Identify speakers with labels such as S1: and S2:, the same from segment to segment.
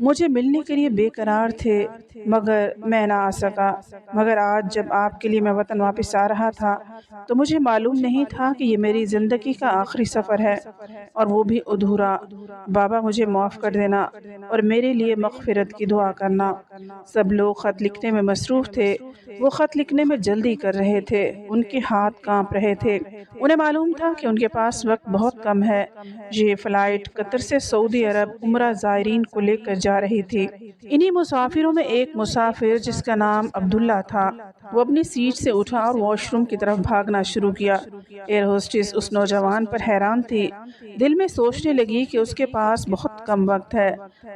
S1: مجھے ملنے کے لیے بے قرار تھے مگر میں نہ آ سکا۔ مگر آج جب آپ کے لیے میں وطن واپس آ رہا تھا تو مجھے معلوم نہیں تھا کہ یہ میری زندگی کا آخری سفر ہے اور وہ بھی ادھورا۔ بابا مجھے معاف کر دینا اور میرے لیے مغفرت کی دعا کرنا۔ سب لوگ خط لکھنے میں مصروف تھے۔ وہ خط لکھنے میں جلدی کر رہے تھے، ان کے ہاتھ کانپ رہے تھے۔ انہیں معلوم تھا کہ ان کے پاس وقت بہت کم ہے۔ یہ فلائٹ قطر سے سعودی عرب عمرہ زائرین کو لے کر جا رہی تھی۔ انہی مسافروں میں ایک مسافر جس کا نام عبداللہ تھا، وہ اپنی سیٹ سے اٹھا اور واش روم کی طرف بھاگنا شروع کیا۔ ایئر ہوسٹس اس نوجوان پر حیران تھی۔ دل میں سوچنے لگی کہ اس کے پاس بہت کم وقت ہے،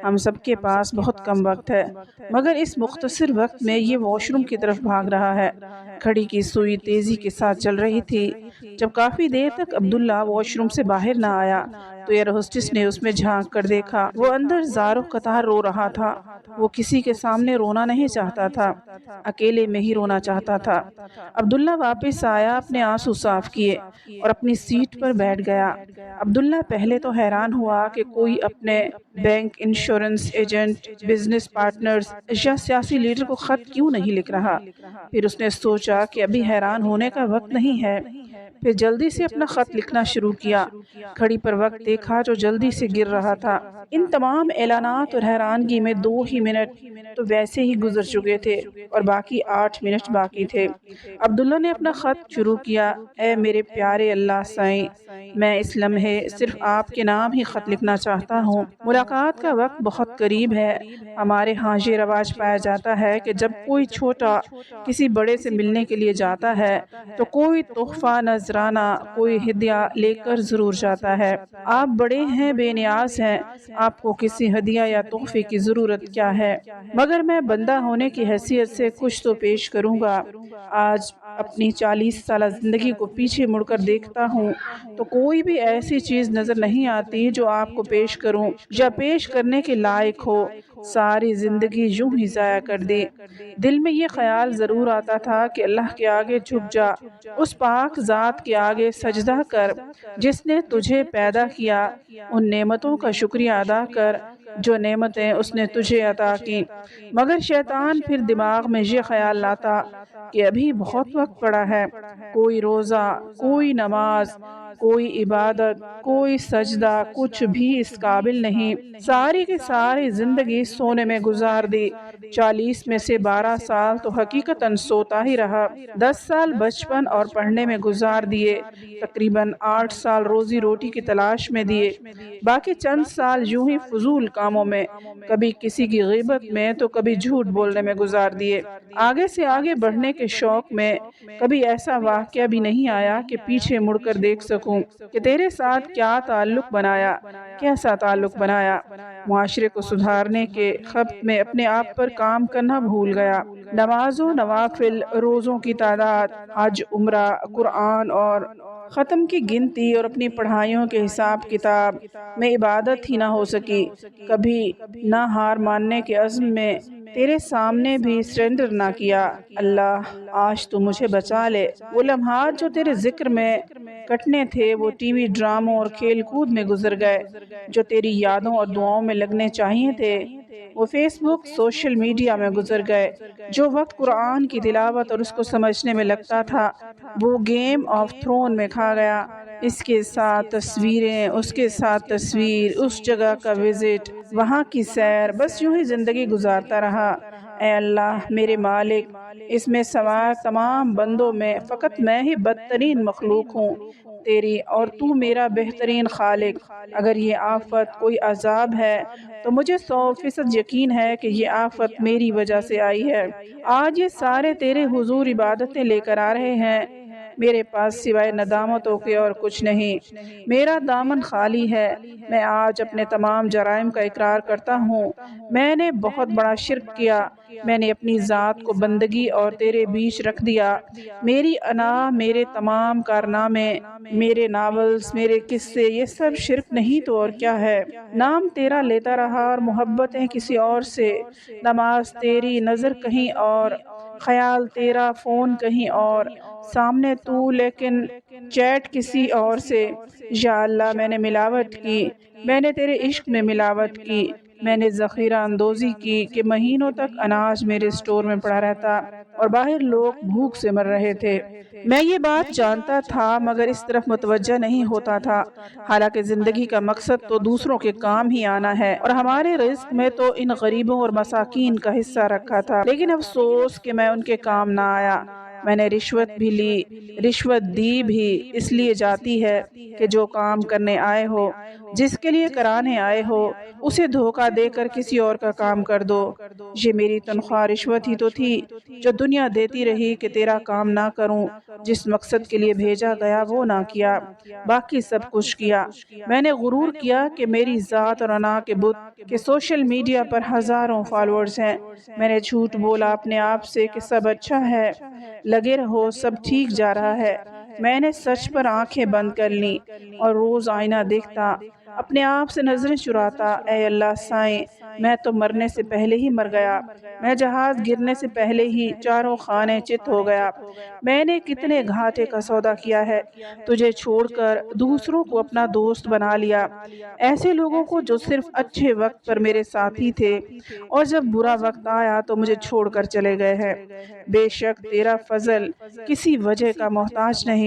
S1: ہم سب کے پاس بہت کم وقت ہے، مگر اس مختصر وقت میں یہ واش روم کی طرف بھاگ رہا ہے۔ گھڑی کی سوئی تیزی کے ساتھ چل رہی تھی۔ جب کافی دیر تک عبداللہ واش روم سے باہر نہ آیا تو ایئر ہوسٹس نے اس میں جھانک کر دیکھا۔ وہ اندر زارو قطار رو رہا تھا۔ وہ کسی کے سامنے رونا نہیں چاہتا تھا، اکیلے میں ہی رونا چاہتا تھا۔ عبداللہ واپس آیا، اپنے آنسو صاف کیے اور اپنی سیٹ پر بیٹھ گیا۔ عبداللہ پہلے تو حیران ہوا کہ کوئی اپنے bank, insurance agent, business partners یا سیاسی لیڈر کو خط کیوں نہیں لکھ رہا۔ پھر اس نے سوچا کہ ابھی حیران ہونے کا وقت نہیں ہے۔ پھر جلدی سے اپنا خط لکھنا شروع کیا۔ گھڑی پر وقت دیکھا جو جلدی سے گر رہا تھا۔ ان تمام اعلانات اور حیرانگی میں 2 ہی منٹ تو ویسے ہی گزر چکے تھے اور باقی 8 منٹ باقی تھے۔ عبداللہ نے اپنا خط شروع کیا۔ اے میرے پیارے اللہ سائیں، میں اس لمحے صرف آپ کے نام ہی خط لکھنا چاہتا ہوں۔ ملاقات کا وقت بہت قریب ہے۔ ہمارے ہاں یہ رواج پایا جاتا ہے کہ جب کوئی چھوٹا کسی بڑے سے ملنے کے لیے جاتا ہے تو کوئی تحفہ، نذرانہ، کوئی ہدیہ لے کر ضرور جاتا ہے۔ آپ بڑے ہیں، بے نیاز ہیں، آپ کو کسی ہدیہ یا تحفے کی ضرورت کیا ہے؟ مگر میں بندہ ہونے کی حیثیت سے کچھ تو پیش کروں گا۔ آج اپنی 40 سالہ زندگی کو پیچھے مڑ کر دیکھتا ہوں تو کوئی بھی ایسی چیز نظر نہیں آتی جو آپ کو پیش کروں یا پیش کرنے کے لائق ہو۔ ساری زندگی یوں ہی ضائع کر دی۔ دل میں یہ خیال ضرور آتا تھا کہ اللہ کے آگے جھک جا، اس پاک ذات کے آگے سجدہ کر جس نے تجھے پیدا کیا، ان نعمتوں کا شکریہ ادا کر جو نعمتیں اس نے تجھے عطا کی۔ مگر شیطان پھر دماغ میں یہ خیال لاتا کہ ابھی بہت وقت پڑا ہے، کوئی روزہ، کوئی نماز، کوئی عبادت، کوئی سجدہ، کچھ بھی اس قابل نہیں۔ ساری کی ساری زندگی سونے میں گزار دی۔ 40 میں سے 12 سال تو حقیقتاً سوتا ہی رہا۔ 10 سال بچپن اور پڑھنے میں گزار دیے۔ تقریباً 8 سال روزی روٹی کی تلاش میں دیے۔ باقی چند سال یوں ہی فضول کاموں میں، کبھی کسی کی غیبت میں تو کبھی جھوٹ بولنے میں گزار دیے۔ آگے سے آگے بڑھنے کے شوق میں کبھی ایسا واقعہ بھی نہیں آیا کہ پیچھے مڑ کر دیکھ سکوں کہ تیرے ساتھ کیا تعلق بنایا، کیسا تعلق بنایا۔ معاشرے کو سدھارنے کے خبت میں اپنے آپ پر کام کرنا بھول گیا۔ نماز و نوافل، روزوں کی تعداد، حج، عمرہ، قرآن اور ختم کی گنتی اور اپنی پڑھائیوں کے حساب کتاب میں عبادت ہی نہ ہو سکی۔ کبھی نہ ہار ماننے کے عزم میں تیرے سامنے بھی سرنڈر نہ کیا۔ اللہ آج تو مجھے بچا لے۔ وہ لمحات جو تیرے ذکر میں کٹنے تھے وہ ٹی وی ڈراموں اور کھیل کود میں گزر گئے۔ جو تیری یادوں اور دعاؤں میں لگنے چاہیے تھے وہ فیس بک، سوشل میڈیا میں گزر گئے۔ جو وقت قرآن کی تلاوت اور اس کو سمجھنے میں لگتا تھا وہ گیم آف تھرون میں کھا گیا۔ اس کے ساتھ تصویریں، اس کے ساتھ تصویر، اس جگہ کا وزٹ، وہاں کی سیر، بس یوں ہی زندگی گزارتا رہا۔ اے اللہ میرے مالک، اس میں سوار تمام بندوں میں فقط میں ہی بدترین مخلوق ہوں تیری، اور تو میرا بہترین خالق۔ اگر یہ آفت کوئی عذاب ہے تو مجھے 100% یقین ہے کہ یہ آفت میری وجہ سے آئی ہے۔ آج یہ سارے تیرے حضور عبادتیں لے کر آ رہے ہیں، میرے پاس سوائے ندامتوں کے اور کچھ نہیں۔ میرا دامن خالی ہے۔ میں آج اپنے تمام جرائم کا اقرار کرتا ہوں۔ میں نے بہت بڑا شرک کیا۔ میں نے اپنی ذات کو بندگی اور تیرے بیچ رکھ دیا۔ میری انا، میرے تمام کارنامے، میرے ناولز، میرے قصے، یہ سب شرک نہیں تو اور کیا ہے؟ نام تیرا لیتا رہا اور محبتیں کسی اور سے، نماز تیری، نظر کہیں اور، خیال تیرا، فون کہیں اور، سامنے تو لیکن چیٹ کسی اور سے۔ یا اللہ میں نے ملاوٹ کی، میں نے تیرے عشق میں ملاوٹ کی، میں نے ذخیرہ اندوزی کی کہ مہینوں تک اناج میرے اسٹور میں پڑا رہتا اور باہر لوگ بھوک سے مر رہے تھے۔ میں یہ بات جانتا تھا مگر اس طرف متوجہ نہیں ہوتا تھا، حالانکہ زندگی کا مقصد تو دوسروں کے کام ہی آنا ہے اور ہمارے رزق میں تو ان غریبوں اور مساکین کا حصہ رکھا تھا، لیکن افسوس کہ میں ان کے کام نہ آیا۔ میں نے رشوت بھی لی، رشوت دی بھی اس لیے جاتی ہے کہ جو کام کرنے آئے ہو، جس کے لیے کرانے آئے ہو، اسے دھوکہ دے کر کسی اور کا کام کر دو۔ یہ میری تنخواہ رشوت ہی تو تھی جو دنیا دیتی رہی کہ تیرا کام نہ کروں، جس مقصد کے لیے بھیجا گیا وہ نہ کیا، باقی سب کچھ کیا۔ میں نے غرور کیا کہ میری ذات اور انا کے بت کہ سوشل میڈیا پر ہزاروں فالورز ہیں۔ میں نے جھوٹ بولا اپنے آپ سے کہ سب اچھا ہے، لگے رہو، سب ٹھیک جا رہا ہے۔ میں نے سچ پر آنکھیں بند کر لیں اور روز آئینہ دیکھتا، اپنے آپ سے نظریں چراتا، اے اللہ سائیں، میں تو مرنے سے پہلے ہی مر گیا، میں جہاز گرنے سے پہلے ہی چاروں خانے چت ہو گیا۔ میں نے کتنے گھاٹے کا سودا کیا ہے، تجھے چھوڑ کر دوسروں کو اپنا دوست بنا لیا، ایسے لوگوں کو جو صرف اچھے وقت پر میرے ساتھی تھے اور جب برا وقت آیا تو مجھے چھوڑ کر چلے گئے ہیں۔ بے شک تیرا فضل کسی وجہ کا محتاج نہیں،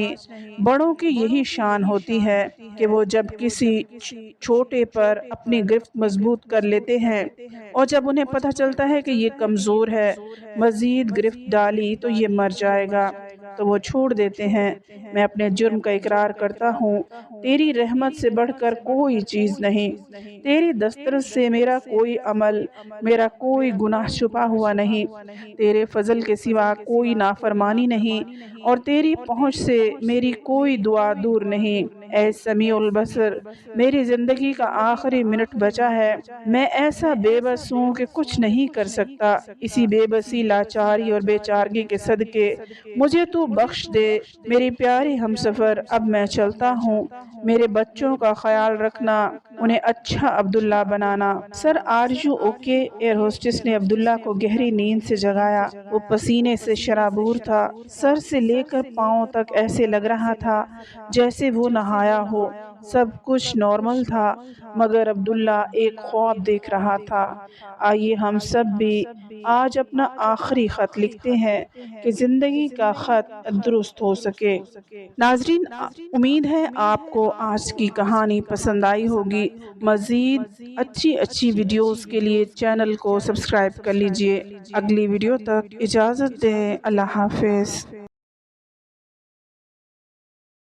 S1: بڑوں کی یہی شان ہوتی ہے کہ وہ جب کسی چھوٹے پر اپنی گرفت مضبوط کر لیتے ہیں اور جب انہیں پتہ چلتا ہے کہ یہ کمزور ہے، مزید گرفت ڈالی تو یہ مر جائے گا، تو وہ چھوڑ دیتے ہیں۔ میں اپنے جرم کا اقرار کرتا ہوں، تیری رحمت سے بڑھ کر کوئی چیز نہیں، تیری دسترس سے میرا کوئی عمل، میرا کوئی گناہ چھپا ہوا نہیں، تیرے فضل کے سوا کوئی نافرمانی نہیں اور تیری پہنچ سے میری کوئی دعا دور نہیں۔ اے سمیع البصر، میری زندگی کا آخری منٹ بچا ہے، میں ایسا بے بس ہوں کہ کچھ نہیں کر سکتا، اسی بے بسی، لاچاری اور بے چارگی کے صدقے مجھے تو بخش دے میری پیاری ہمسفر۔ اب میں چلتا ہوں، میرے بچوں کا خیال رکھنا، انہیں اچھا عبداللہ بنانا۔ Sir are you okay? Air hostess نے عبداللہ کو گہری نیند سے جگایا۔ وہ پسینے سے شرابور تھا، سر سے لے کر پاؤں تک ایسے لگ رہا تھا جیسے وہ نہایا ہو۔ سب کچھ نارمل تھا مگر عبداللہ ایک خواب دیکھ رہا تھا۔ آئیے ہم سب بھی آج اپنا آخری خط لکھتے ہیں کہ زندگی کا خط درست ہو سکے۔ ناظرین، امید ہے آپ کو آج کی کہانی پسند آئی ہوگی۔ مزید اچھی ویڈیوز کے لیے چینل کو سبسکرائب کر لیجئے۔ اگلی ویڈیو تک اجازت دیں۔ اللہ حافظ۔